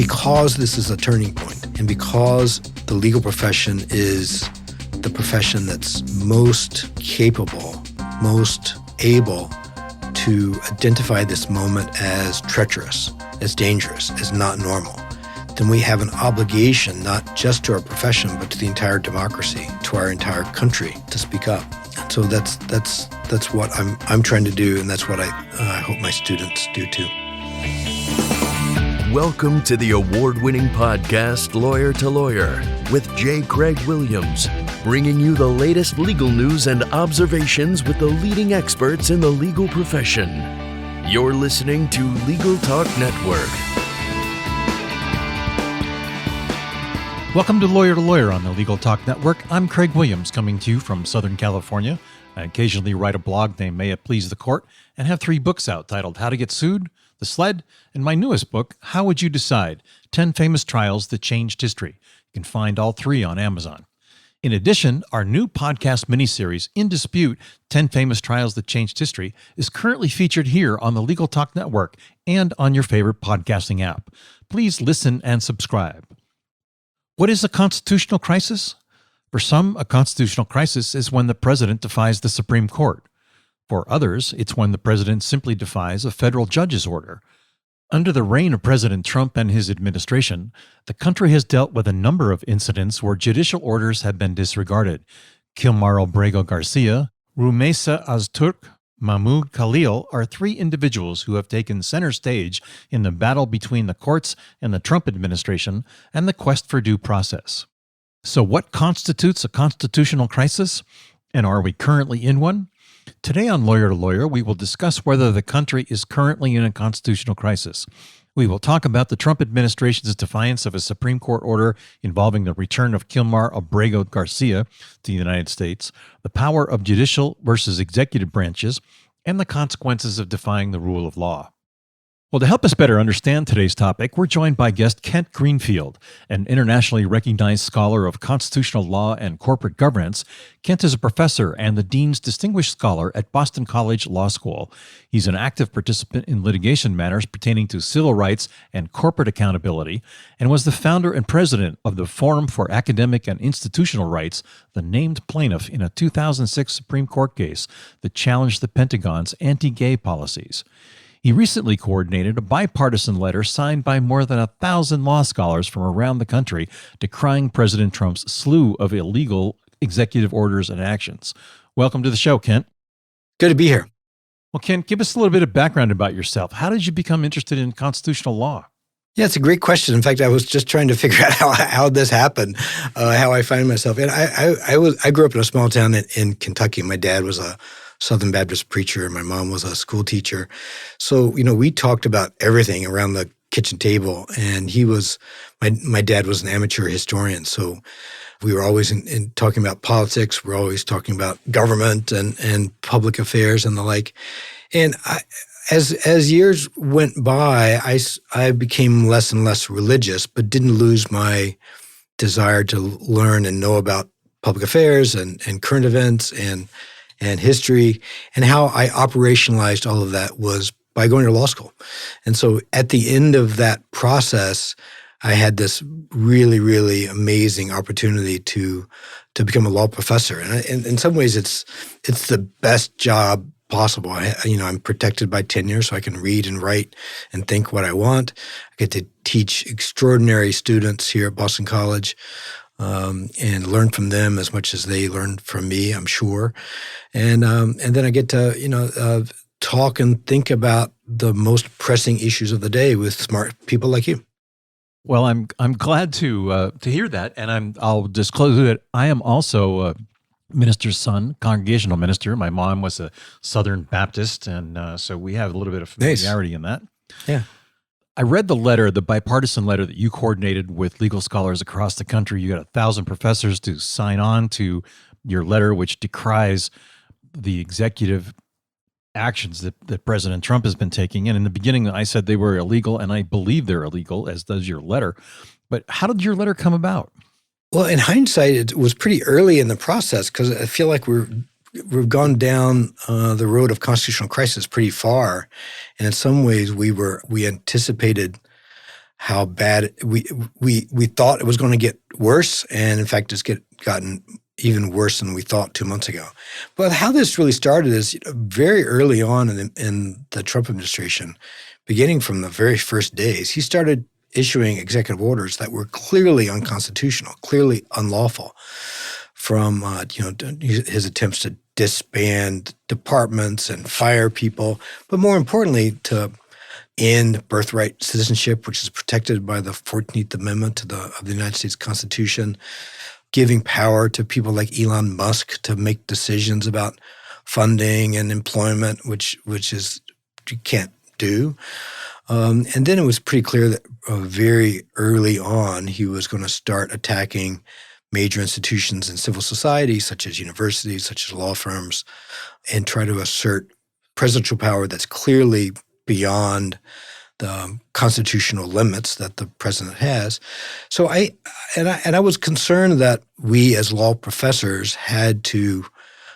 because this is a turning point, and because the legal profession is the profession that's most capable, most able to identify this moment as treacherous, as dangerous, as not normal, then we have an obligation not just to our profession, but to the entire democracy, to our entire country, to speak up. So that's what I'm trying to do, and that's what I hope my students do too. Welcome to the award-winning podcast, Lawyer to Lawyer, with J. Craig Williams, bringing you the latest legal news and observations with the leading experts in the legal profession. You're listening to Legal Talk Network. Welcome to Lawyer on the Legal Talk Network. I'm Craig Williams, coming to you from Southern California. I occasionally write a blog named May It Please the Court and have 3 books out titled How to Get Sued, The Sled, and my newest book, How Would You Decide? 10 Famous Trials That Changed History. You can find all 3 on Amazon. In addition, our new podcast miniseries, In Dispute, 10 Famous Trials That Changed History, is currently featured here on the Legal Talk Network and on your favorite podcasting app. Please listen and subscribe. What is a constitutional crisis? For some, a constitutional crisis is when the president defies the Supreme Court. For others, it's when the president simply defies a federal judge's order. Under the reign of President Trump and his administration, the country has dealt with a number of incidents where judicial orders have been disregarded. Kilmar Abrego Garcia, Rümeysa Öztürk, Mahmoud, Khalil are 3 individuals who have taken center stage in the battle between the courts and the Trump administration and the quest for due process. So what constitutes a constitutional crisis? And are we currently in one? Today on Lawyer to Lawyer, we will discuss whether the country is currently in a constitutional crisis. We will talk about the Trump administration's defiance of a Supreme Court order involving the return of Kilmar Abrego Garcia to the United States, the power of judicial versus executive branches, and the consequences of defying the rule of law. Well, to help us better understand today's topic, we're joined by guest Kent Greenfield, an internationally recognized scholar of constitutional law and corporate governance. Kent is a professor and the Dean's Distinguished Scholar at Boston College Law School. He's an active participant in litigation matters pertaining to civil rights and corporate accountability, and was the founder and president of the Forum for Academic and Institutional Rights, the named plaintiff in a 2006 Supreme Court case that challenged the Pentagon's anti-gay policies. He recently coordinated a bipartisan letter signed by more than 1,000 law scholars from around the country decrying President Trump's slew of illegal executive orders and actions. Welcome to the show, Kent. Good to be here. Well, Kent, give us a little bit of background about yourself. How did you become interested in constitutional law? Yeah, it's a great question. In fact, I was just trying to figure out how this happened, how I find myself. And I grew up in a small town in Kentucky. My dad was a Southern Baptist preacher. My mom was a school teacher. So, we talked about everything around the kitchen table. And my dad was an amateur historian. So we were always in talking about politics. We're always talking about government and public affairs and the like. And as years went by, I became less and less religious, but didn't lose my desire to learn and know about public affairs and current events and history. And how I operationalized all of that was by going to law school. And so at the end of that process, I had this really, really amazing opportunity to become a law professor. And in some ways, it's the best job possible. I'm protected by tenure, so I can read and write and think what I want. I get to teach extraordinary students here at Boston College. And learn from them as much as they learn from me, I'm sure. And then I get to, talk and think about the most pressing issues of the day with smart people like you. Well, I'm glad to hear that, and I'll disclose that I am also a minister's son, congregational minister. My mom was a Southern Baptist, and so we have a little bit of familiarity in that. Yeah. I read the bipartisan letter that you coordinated with legal scholars across the country. You got 1,000 professors to sign on to your letter, which decries the executive actions that President Trump has been taking. And in the beginning, I said they were illegal, and I believe they're illegal, as does your letter. But how did your letter come about? Well, in hindsight, it was pretty early in the process because I feel like we've gone down the road of constitutional crisis pretty far. And in some ways, we anticipated how bad we thought it was going to get worse, and in fact, it's gotten even worse than we thought 2 months ago. But how this really started is very early on in the Trump administration, beginning from the very first days, he started issuing executive orders that were clearly unconstitutional, clearly unlawful, from his attempts to disband departments and fire people, but more importantly, to end birthright citizenship, which is protected by the 14th Amendment of the United States Constitution, giving power to people like Elon Musk to make decisions about funding and employment, which is you can't do. And then it was pretty clear that very early on he was going to start attacking major institutions in civil society, such as universities, such as law firms, and try to assert presidential power that's clearly beyond the constitutional limits that the president has. So I was concerned that we as law professors had to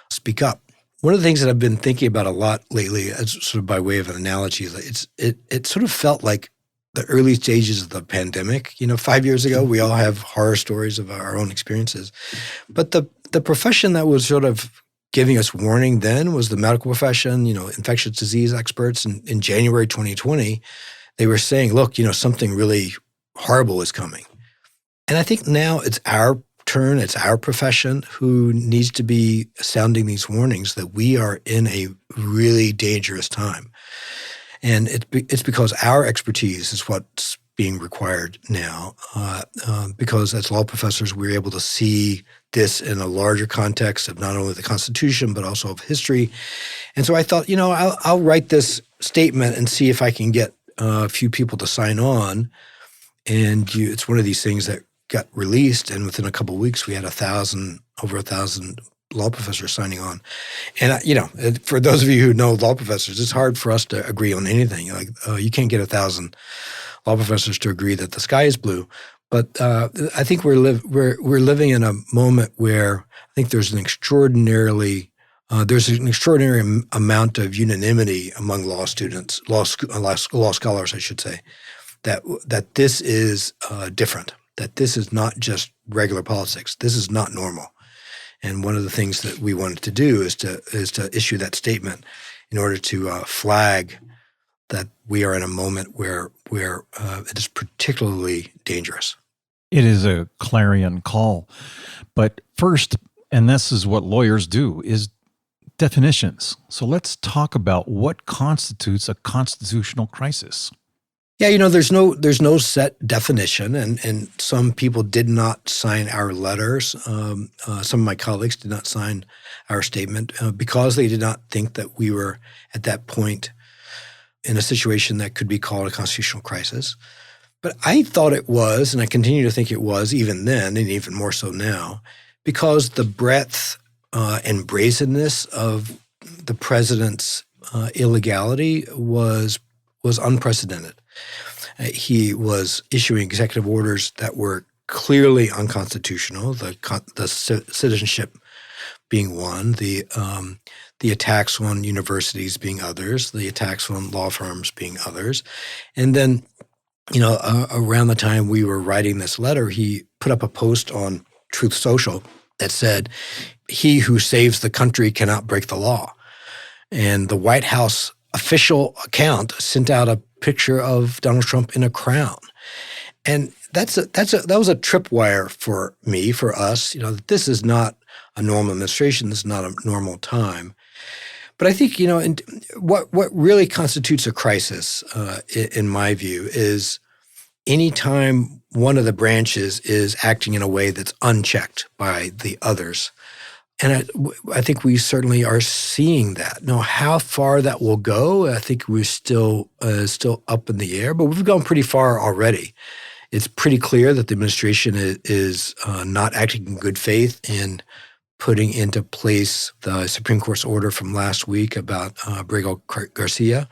speak up. One of the things that I've been thinking about a lot lately, as sort of by way of an analogy, is it sort of felt like the early stages of the pandemic. 5 years ago, we all have horror stories of our own experiences. But the profession that was sort of giving us warning then was the medical profession, infectious disease experts. In January 2020, they were saying, look, something really horrible is coming. And I think now it's our turn, it's our profession who needs to be sounding these warnings that we are in a really dangerous time. And it's because our expertise is what's being required now, because as law professors, we're able to see this in a larger context of not only the Constitution, but also of history. And so I thought, I'll write this statement and see if I can get a few people to sign on. And it's one of these things that got released, and within a couple of weeks, we had over 1,000 law professors signing on. And, for those of you who know law professors, it's hard for us to agree on anything. You can't get 1,000 law professors to agree that the sky is blue. But I think we're living in a moment where I think there's an extraordinary amount of unanimity among law students, law scholars, I should say, that this is different. That this is not just regular politics. This is not normal. And one of the things that we wanted to do is to issue that statement in order to flag that we are in a moment where it is particularly dangerous. It is a clarion call. But first, and this is what lawyers do, is definitions. So let's talk about what constitutes a constitutional crisis. Yeah, there's no set definition, and some people did not sign our letters. Some of my colleagues did not sign our statement because they did not think that we were at that point in a situation that could be called a constitutional crisis. But I thought it was, and I continue to think it was even then, and even more so now, because the breadth and brazenness of the president's illegality was unprecedented. He was issuing executive orders that were clearly unconstitutional, the citizenship being one, the attacks on universities being others, the attacks on law firms being others. And then, around the time we were writing this letter, he put up a post on Truth Social that said, "He who saves the country cannot break the law." And the White House official account sent out a picture of Donald Trump in a crown. And that was a tripwire for me, for us, that this is not a normal administration, this is not a normal time. But I think, what really constitutes a crisis, in my view, is any time one of the branches is acting in a way that's unchecked by the others. And I think we certainly are seeing that. Now, how far that will go, I think we're still up in the air, but we've gone pretty far already. It's pretty clear that the administration is not acting in good faith in putting into place the Supreme Court's order from last week about Abrego Garcia.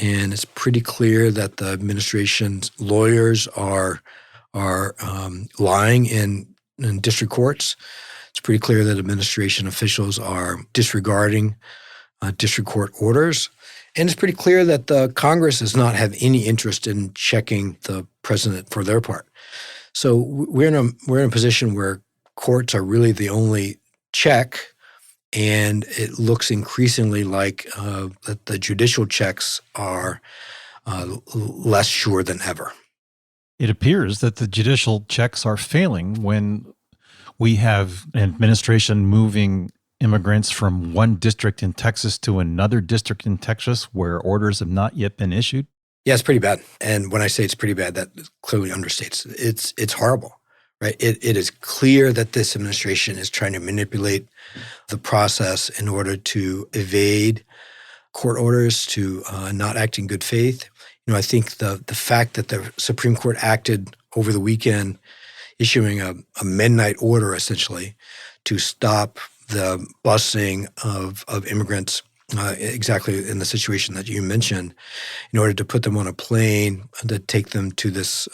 And it's pretty clear that the administration's lawyers are lying in district courts. It's pretty clear that administration officials are disregarding district court orders. And it's pretty clear that the Congress does not have any interest in checking the president for their part. So we're in a position where courts are really the only check, and it looks increasingly like that the judicial checks are less sure than ever. It appears that the judicial checks are failing when we have an administration moving immigrants from one district in Texas to another district in Texas where orders have not yet been issued. Yeah, it's pretty bad. And when I say it's pretty bad, that clearly understates it. It's horrible, right? It is clear that this administration is trying to manipulate the process in order to evade court orders, to not act in good faith. I think the fact that the Supreme Court acted over the weekend, issuing a midnight order essentially to stop the busing of immigrants exactly in the situation that you mentioned, in order to put them on a plane to take them to this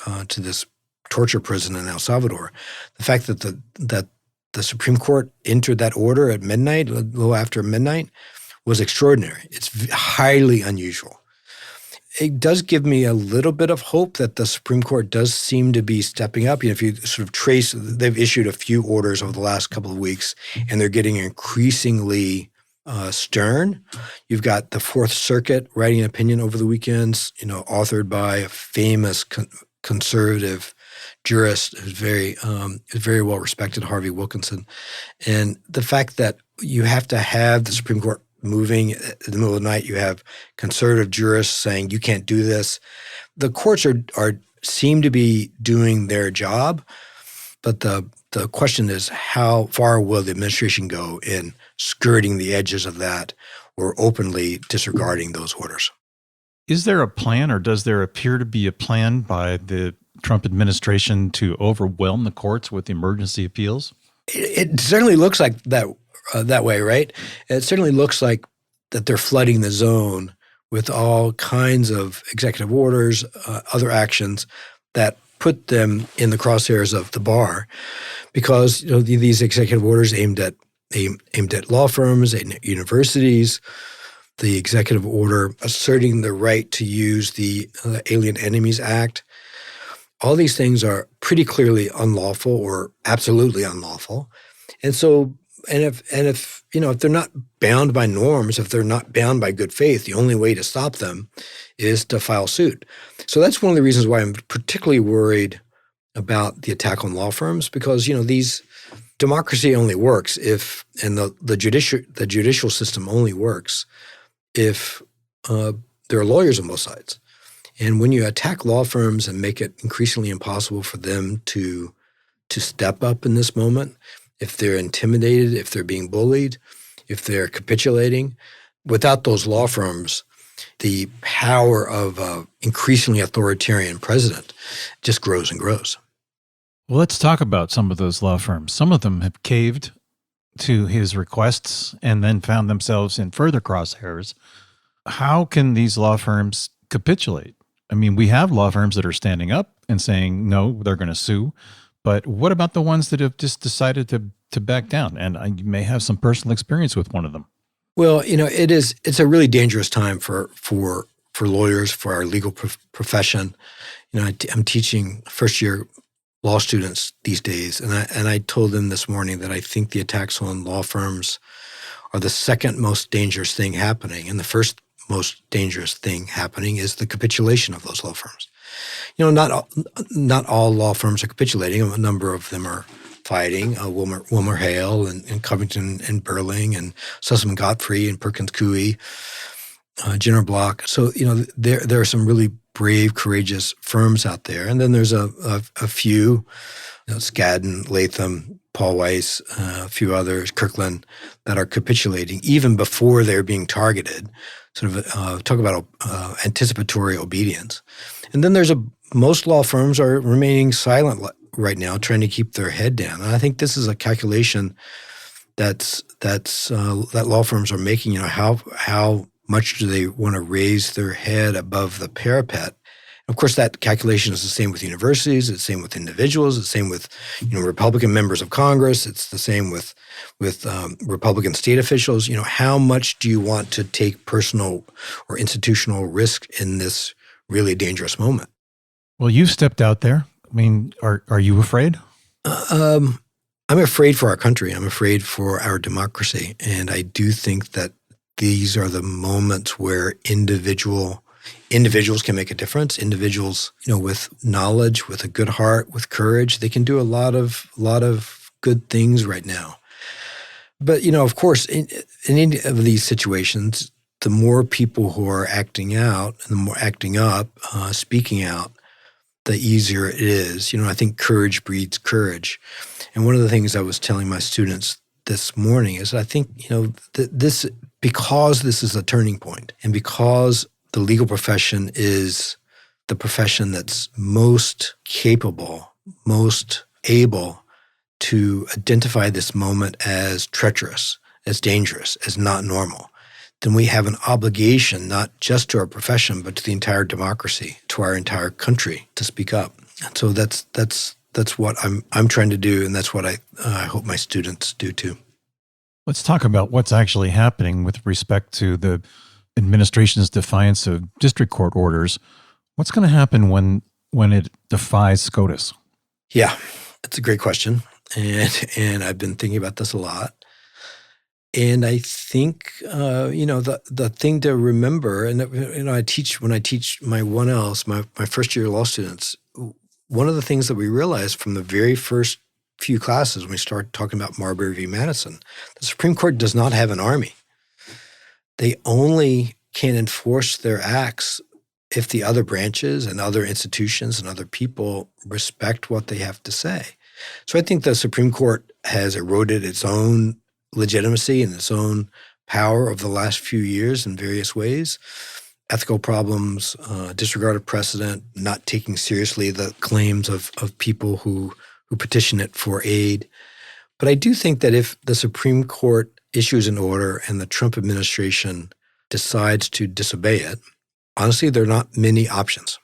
torture prison in El Salvador. The fact that the Supreme Court entered that order at midnight, a little after midnight, was extraordinary. It's highly unusual. It does give me a little bit of hope that the Supreme Court does seem to be stepping up. If you sort of trace, they've issued a few orders over the last couple of weeks, and they're getting increasingly stern. You've got the Fourth Circuit writing an opinion over the weekends, authored by a famous conservative jurist who's very well respected, Harvey Wilkinson. And the fact that you have to have the Supreme Court moving in the middle of the night, you have conservative jurists saying you can't do this. The courts seem to be doing their job, but the question is, how far will the administration go in skirting the edges of that or openly disregarding those orders? Is there a plan, or does there appear to be a plan by the Trump administration to overwhelm the courts with emergency appeals? It certainly looks like that way, right? It certainly looks like that they're flooding the zone with all kinds of executive orders, other actions that put them in the crosshairs of the bar, because these executive orders aimed at law firms and universities. The executive order asserting the right to use the Alien Enemies Act. All these things are pretty clearly unlawful or absolutely unlawful. And so, if they're not bound by norms, if they're not bound by good faith, the only way to stop them is to file suit. So that's one of the reasons why I'm particularly worried about the attack on law firms, because these democracy only works if, and the judicial system only works if there are lawyers on both sides. And when you attack law firms and make it increasingly impossible for them to step up in this moment, if they're intimidated, if they're being bullied, if they're capitulating, without those law firms, the power of an increasingly authoritarian president just grows and grows. Well, let's talk about some of those law firms. Some of them have caved to his requests and then found themselves in further crosshairs. How can these law firms capitulate? I mean, we have law firms that are standing up and saying, no, they're going to sue. But what about the ones that have just decided to back down? And I may have some personal experience with one of them. Well, it's a really dangerous time for lawyers, for our legal profession. I'm teaching first-year law students these days, and I told them this morning that I think the attacks on law firms are the second most dangerous thing happening, and the first most dangerous thing happening is the capitulation of those law firms. Not all law firms are capitulating. A number of them are fighting. Wilmer Hale and Covington and Burling and Sussman Godfrey and Perkins Coie, Jenner Block. So there are some really brave, courageous firms out there, and then there's a few, Skadden, Latham, Paul Weiss, a few others, Kirkland, that are capitulating even before they're being targeted. Sort of talk about anticipatory obedience. And then most law firms are remaining silent right now, trying to keep their head down. And I think this is a calculation that law firms are making. How much do they want to raise their head above the parapet? Of course, that calculation is the same with universities. It's the same with individuals. It's the same with Republican members of Congress. It's the same with Republican state officials. How much do you want to take personal or institutional risk in this really dangerous moment? Well, you've stepped out there. I mean, are you afraid? I'm afraid for our country. I'm afraid for our democracy. And I do think that these are the moments where individuals can make a difference. Individuals, with knowledge, with a good heart, with courage, they can do a lot of good things right now. But, of course, in any of these situations, the more people who are acting out and the more acting up, speaking out, the easier it is. I think courage breeds courage. And one of the things I was telling my students this morning is I think, because this is a turning point and because the legal profession is the profession that's most capable, most able to identify this moment as treacherous, as dangerous, as not normal, then we have an obligation not just to our profession, but to the entire democracy, to our entire country to speak up. And so that's what I'm trying to do, and that's what I hope my students do too. Let's talk about what's actually happening with respect to the administration's defiance of district court orders. What's going to happen when it defies SCOTUS? Yeah, that's a great question, and I've been thinking about this a lot. And I think the thing to remember, and when I teach my 1Ls, my first year law students, one of the things that we realized from the very first few classes when we started talking about Marbury v. Madison, the Supreme Court does not have an army. They only can enforce their acts if the other branches and other institutions and other people respect what they have to say. So I think the Supreme Court has eroded its own legitimacy and its own power over the last few years in various ways. Ethical problems, disregard of precedent, not taking seriously the claims of people who petition it for aid. But I do think that if the Supreme Court issues an order and the Trump administration decides to disobey it, honestly, there are not many options.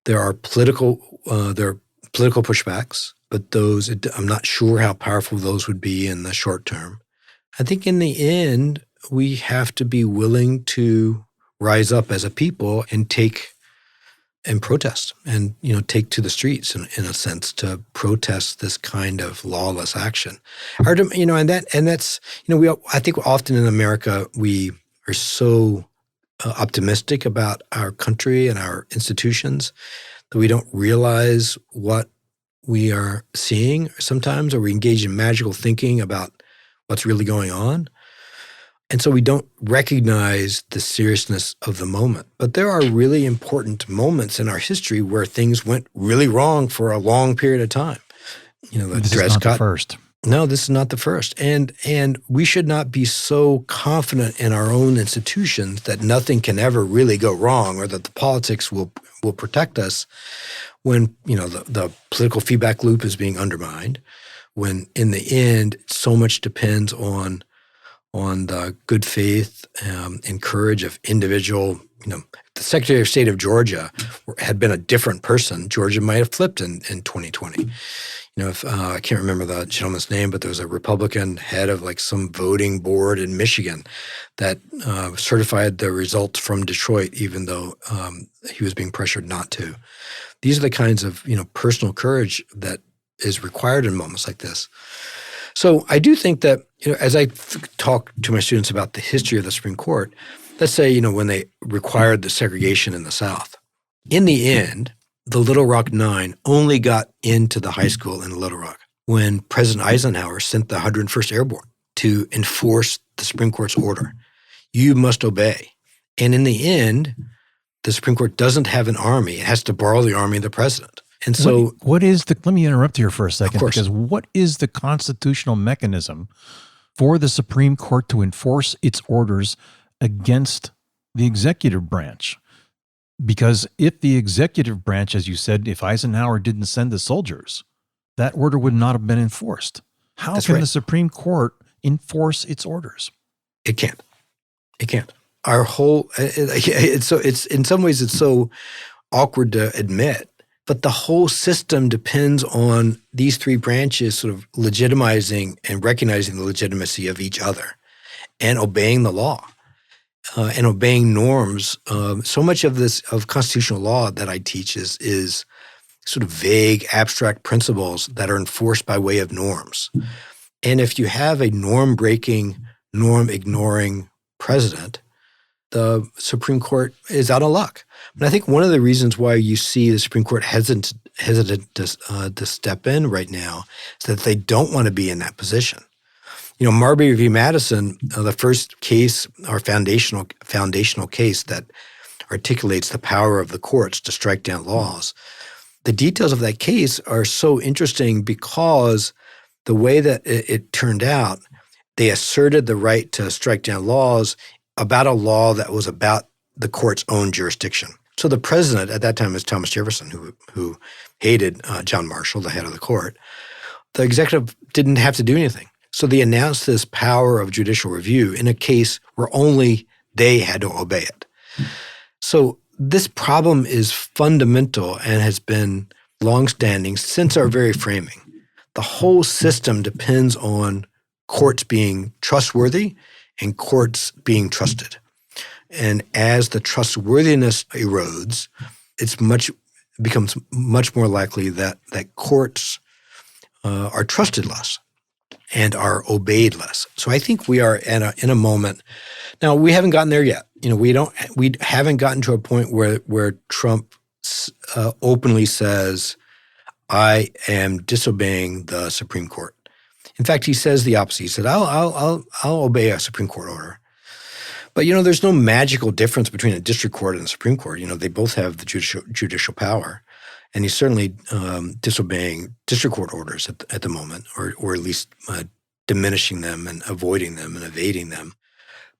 There are political pushbacks, but I'm not sure how powerful those would be in the short term. I think in the end, we have to be willing to rise up as a people and protest and, take to the streets in a sense to protest this kind of lawless action. I think often in America, we are so optimistic about our country and our institutions that we don't realize what we are seeing sometimes, or we engage in magical thinking about what's really going on. And so we don't recognize the seriousness of the moment. But there are really important moments in our history where things went really wrong for a long period of time. This is not the first. No, this is not the first. And we should not be so confident in our own institutions that nothing can ever really go wrong, or that the politics will protect us when, the political feedback loop is being undermined, when in the end, so much depends on the good faith and courage of individual. The Secretary of State of Georgia had been a different person, Georgia might have flipped in 2020. I can't remember the gentleman's name, but there was a Republican head of some voting board in Michigan that certified the results from Detroit, even though he was being pressured not to. These are the kinds of personal courage that is required in moments like this. So I do think that, as I talk to my students about the history of the Supreme Court, let's say, when they required the segregation in the South, in the end, the Little Rock Nine only got into the high school in Little Rock when President Eisenhower sent the 101st Airborne to enforce the Supreme Court's order. You must obey. And in the end, the Supreme Court doesn't have an army. It has to borrow the army of the president. And so let me interrupt here for a second, of course, because what is the constitutional mechanism for the Supreme Court to enforce its orders against the executive branch? Because if the executive branch, as you said, if Eisenhower didn't send the soldiers, that order would not have been enforced. How can the Supreme Court enforce its orders? It can't. It can't. Our whole it's in some ways it's so awkward to admit. But the whole system depends on these three branches sort of legitimizing and recognizing the legitimacy of each other and obeying the law and obeying norms. So much of constitutional law that I teach is sort of vague, abstract principles that are enforced by way of norms. And if you have a norm-breaking, norm-ignoring president, the Supreme Court is out of luck. And I think one of the reasons why you see the Supreme Court hesitant to step in right now is that they don't want to be in that position. You know, Marbury v. Madison, the first case, our foundational case that articulates the power of the courts to strike down laws, the details of that case are so interesting because the way that it turned out, they asserted the right to strike down laws about a law that was about the court's own jurisdiction. So the president at that time was Thomas Jefferson, who hated John Marshall, the head of the court. The executive didn't have to do anything. So they announced this power of judicial review in a case where only they had to obey it. So this problem is fundamental and has been longstanding since our very framing. The whole system depends on courts being trustworthy and courts being trusted. And as the trustworthiness erodes, it becomes much more likely that courts are trusted less and are obeyed less. So I think we are in a moment. Now, we haven't gotten there yet. You know, we haven't gotten to a point where Trump openly says, "I am disobeying the Supreme Court." In fact, he says the opposite. He said, "I'll obey a Supreme Court order." But, you know, there's no magical difference between a district court and the Supreme Court. You know, they both have the judicial power. And he's certainly disobeying district court orders at the moment, or at least diminishing them and avoiding them and evading them.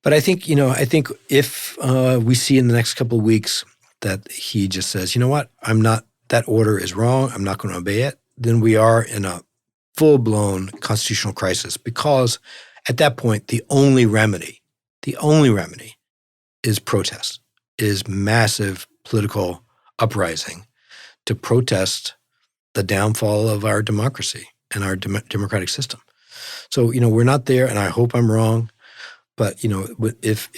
But I think if we see in the next couple of weeks that he just says, you know what, that order is wrong, I'm not going to obey it, then we are in a full-blown constitutional crisis, because at that point, the only remedy is protest, is massive political uprising to protest the downfall of our democracy and our democratic system. So, you know, we're not there, and I hope I'm wrong, but, you know, if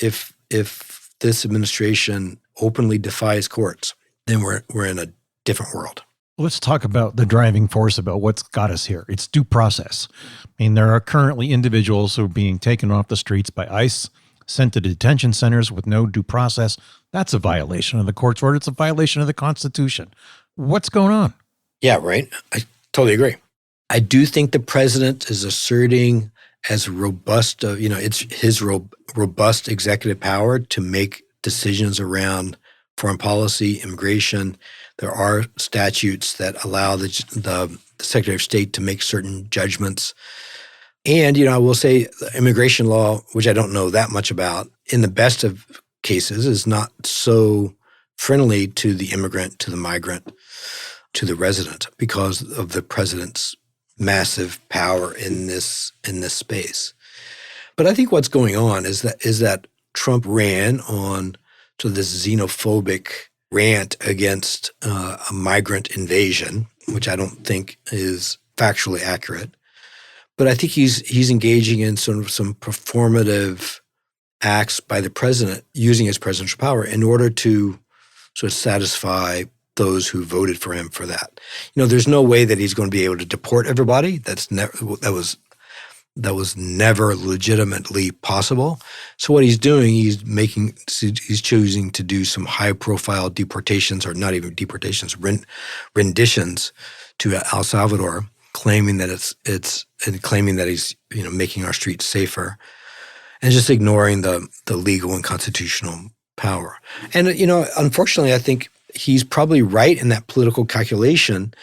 this administration openly defies courts, then we're in a different world. Let's talk about the driving force about what's got us here. It's due process. I mean, there are currently individuals who are being taken off the streets by ICE, sent to detention centers with no due process. That's a violation of the court's order. It's a violation of the Constitution. What's going on? Yeah, right. I totally agree. I do think the president is asserting as robust, it's his robust executive power to make decisions around foreign policy, immigration. There are statutes that allow the Secretary of State to make certain judgments. And, you know, I will say immigration law, which I don't know that much about, in the best of cases is not so friendly to the immigrant, to the migrant, to the resident, because of the president's massive power in this space. But I think what's going on is that Trump ran on to this xenophobic rant against a migrant invasion, which I don't think is factually accurate. But I think he's engaging in sort of some performative acts by the president using his presidential power in order to sort of satisfy those who voted for him for that. You know, there's no way that he's going to be able to deport everybody. That was never legitimately possible. So what he's doing, he's choosing to do some high-profile deportations, or not even deportations, renditions to El Salvador, claiming that he's making our streets safer, and just ignoring the legal and constitutional power. And unfortunately, I think he's probably right in that political calculation.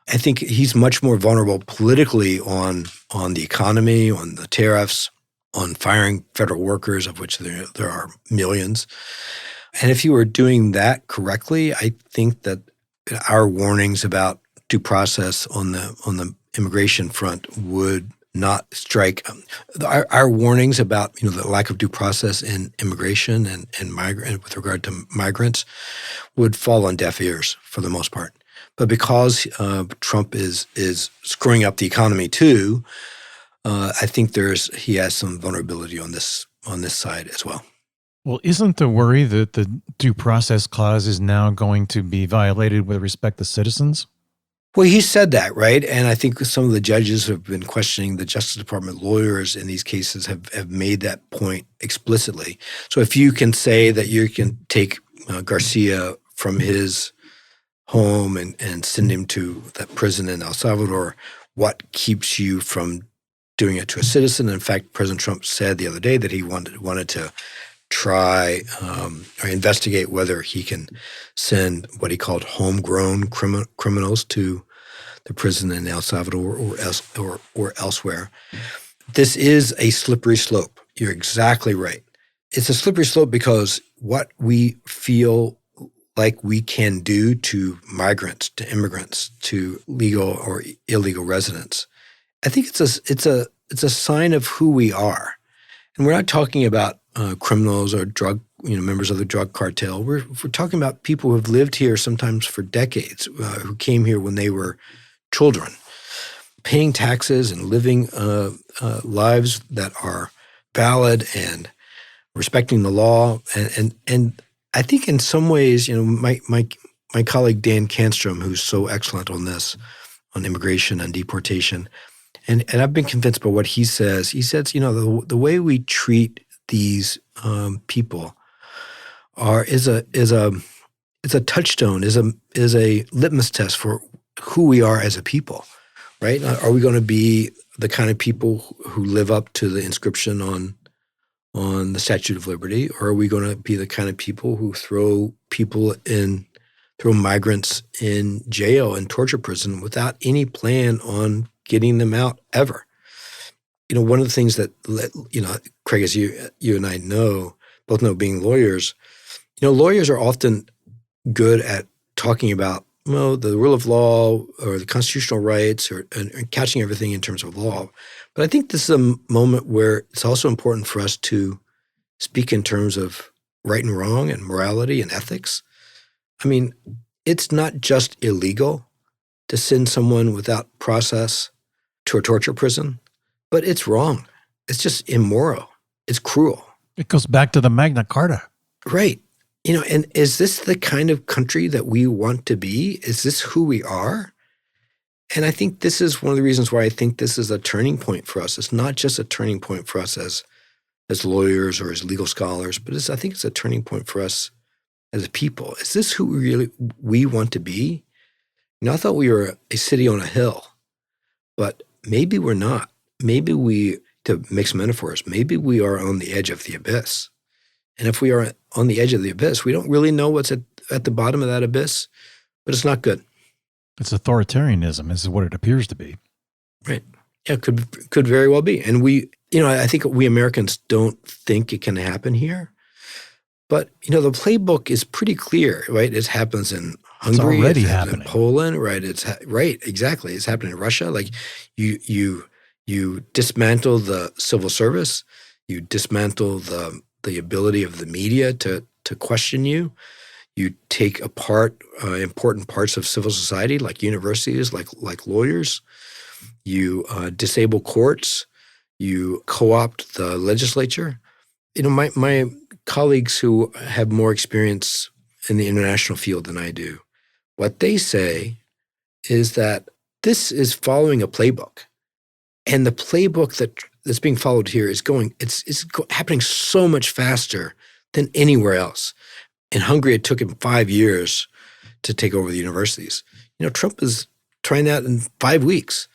I think he's much more vulnerable politically on the economy, on the tariffs, on firing federal workers, of which there are millions. And if you were doing that correctly, I think that our warnings about due process on the immigration front would not strike. Our warnings about the lack of due process in immigration and with regard to migrants would fall on deaf ears for the most part. But because Trump is screwing up the economy too, I think he has some vulnerability on this side as well. Well, isn't the worry that the due process clause is now going to be violated with respect to citizens? Well, he said that, right? And I think some of the judges who have been questioning the Justice Department lawyers in these cases have made that point explicitly. So if you can say that you can take Garcia from his home and send him to that prison in El Salvador, what keeps you from doing it to a citizen? In fact, President Trump said the other day that he wanted to try or investigate whether he can send what he called homegrown criminals to the prison in El Salvador or elsewhere. This is a slippery slope. You're exactly right. It's a slippery slope because what we feel like we can do to migrants, to immigrants, to legal or illegal residents, I think it's a sign of who we are. And we're not talking about criminals or members of the drug cartel. We're talking about people who have lived here sometimes for decades, who came here when they were children, paying taxes and living lives that are valid and respecting the law. And I think in some ways, my colleague Dan Canstrom, who's so excellent on this, on immigration and deportation, and I've been convinced by what he says. He says, the way we treat these people is a touchstone, is a litmus test for who we are as a people, right? Are we going to be the kind of people who live up to the inscription on the Statue of Liberty, or are we going to be the kind of people who throw migrants in jail and torture prison without any plan on getting them out ever? One of the things that, Craig, as you and I both know being lawyers, lawyers are often good at talking about, the rule of law or the constitutional rights and couching everything in terms of law. But I think this is a moment where it's also important for us to speak in terms of right and wrong and morality and ethics. I mean, it's not just illegal to send someone without process to a torture prison, but it's wrong. It's just immoral. It's cruel. It goes back to the Magna Carta. Right. And is this the kind of country that we want to be? Is this who we are? And I think this is one of the reasons why I think this is a turning point for us. It's not just a turning point for us as lawyers or as legal scholars, but I think it's a turning point for us as a people. Is this who we want to be? I thought we were a city on a hill, but maybe we're not. Maybe to mix metaphors, maybe we are on the edge of the abyss. And if we are on the edge of the abyss, we don't really know what's at the bottom of that abyss, but it's not good. It's authoritarianism is what it appears to be. Right. Yeah, could very well be. And I think we Americans don't think it can happen here. But, the playbook is pretty clear, right? It happens in Hungary. It's already happening. In Poland, right? Right, exactly. It's happening in Russia. Like you dismantle the civil service. You dismantle the ability of the media to question you. You take apart important parts of civil society, like universities, like lawyers. You disable courts. You co-opt the legislature. My colleagues who have more experience in the international field than I do, what they say is that this is following a playbook, and the playbook that's being followed here is happening so much faster than anywhere else. In Hungary, it took him 5 years to take over the universities. Trump is trying that in 5 weeks.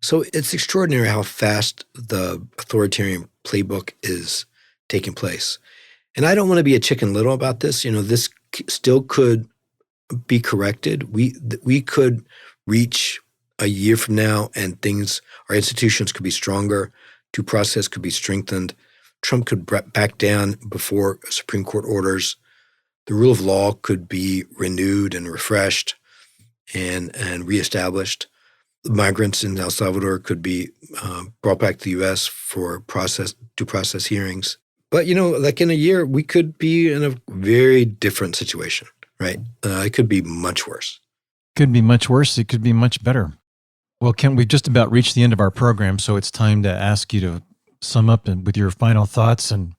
So it's extraordinary how fast the authoritarian playbook is taking place. And I don't want to be a Chicken Little about this. This still could be corrected. We could reach a year from now and our institutions could be stronger, due process could be strengthened, Trump could back down before Supreme Court orders, the rule of law could be renewed and refreshed and reestablished. migrants in El Salvador could be brought back to the U.S. for due process hearings. But, like in a year, we could be in a very different situation, right? It could be much worse. Could be much worse. It could be much better. Well, Kent, we've just about reached the end of our program, so it's time to ask you to sum up and with your final thoughts and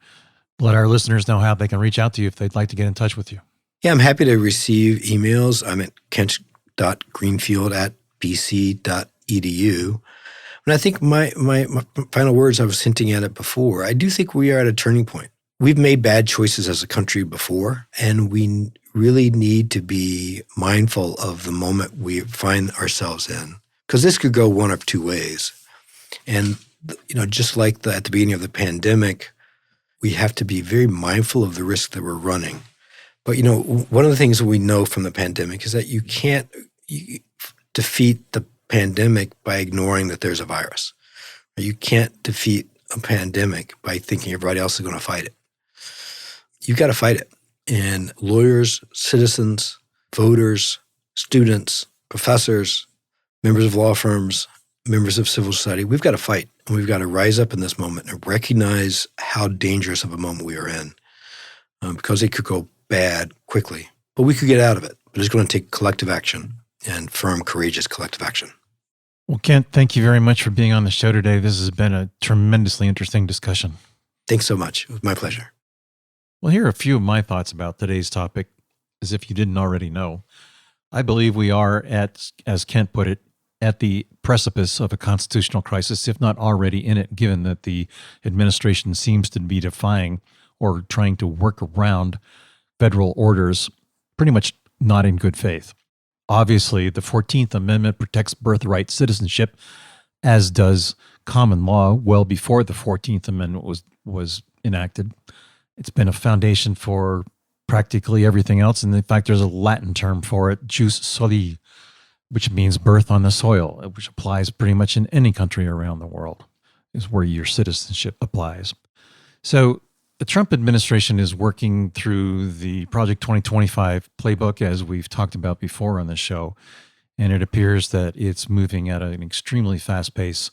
let our listeners know how they can reach out to you if they'd like to get in touch with you. Yeah, I'm happy to receive emails. I'm at kent.greenfield@bc.edu. And I think my final words, I was hinting at it before, I do think we are at a turning point. We've made bad choices as a country before, and we really need to be mindful of the moment we find ourselves in. Because this could go one of two ways. And, just like at the beginning of the pandemic, we have to be very mindful of the risk that we're running. But, one of the things that we know from the pandemic is that you can't defeat the pandemic by ignoring that there's a virus. You can't defeat a pandemic by thinking everybody else is going to fight it. You've got to fight it. And lawyers, citizens, voters, students, professors, members of law firms, members of civil society, we've got to fight. And we've got to rise up in this moment and recognize how dangerous of a moment we are in, because it could go bad quickly. But we could get out of it. But it's going to take collective action and firm, courageous collective action. Well, Kent, thank you very much for being on the show today. This has been a tremendously interesting discussion. Thanks so much. It was my pleasure. Well, here are a few of my thoughts about today's topic, as if you didn't already know. I believe we are at, as Kent put it, at the precipice of a constitutional crisis, if not already in it, given that the administration seems to be defying or trying to work around federal orders, pretty much not in good faith. Obviously, the 14th Amendment protects birthright citizenship, as does common law well before the 14th Amendment was enacted. It's been a foundation for practically everything else. And in fact, there's a Latin term for it, jus soli, which means birth on the soil, which applies pretty much in any country around the world, is where your citizenship applies. So the Trump administration is working through the Project 2025 playbook, as we've talked about before on the show, and it appears that it's moving at an extremely fast pace,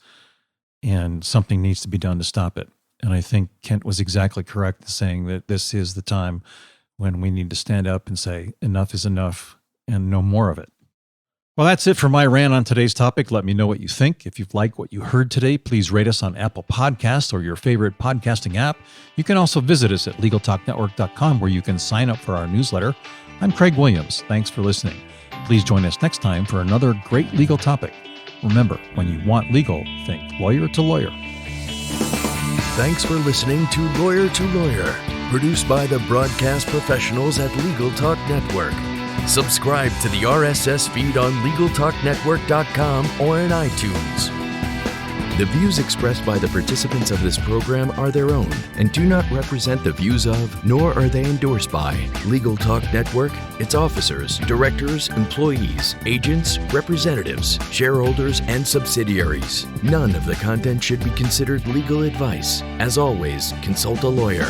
and something needs to be done to stop it. And I think Kent was exactly correct in saying that this is the time when we need to stand up and say, enough is enough, and no more of it. Well, that's it for my rant on today's topic. Let me know what you think. If you've liked what you heard today, please rate us on Apple Podcasts or your favorite podcasting app. You can also visit us at LegalTalkNetwork.com, where you can sign up for our newsletter. I'm Craig Williams. Thanks for listening. Please join us next time for another great legal topic. Remember, when you want legal, think lawyer to lawyer. Thanks for listening to Lawyer, produced by the broadcast professionals at Legal Talk Network. Subscribe to the RSS feed on LegalTalkNetwork.com or in iTunes. The views expressed by the participants of this program are their own and do not represent the views of, nor are they endorsed by, Legal Talk Network, its officers, directors, employees, agents, representatives, shareholders, and subsidiaries. None of the content should be considered legal advice. As always, consult a lawyer.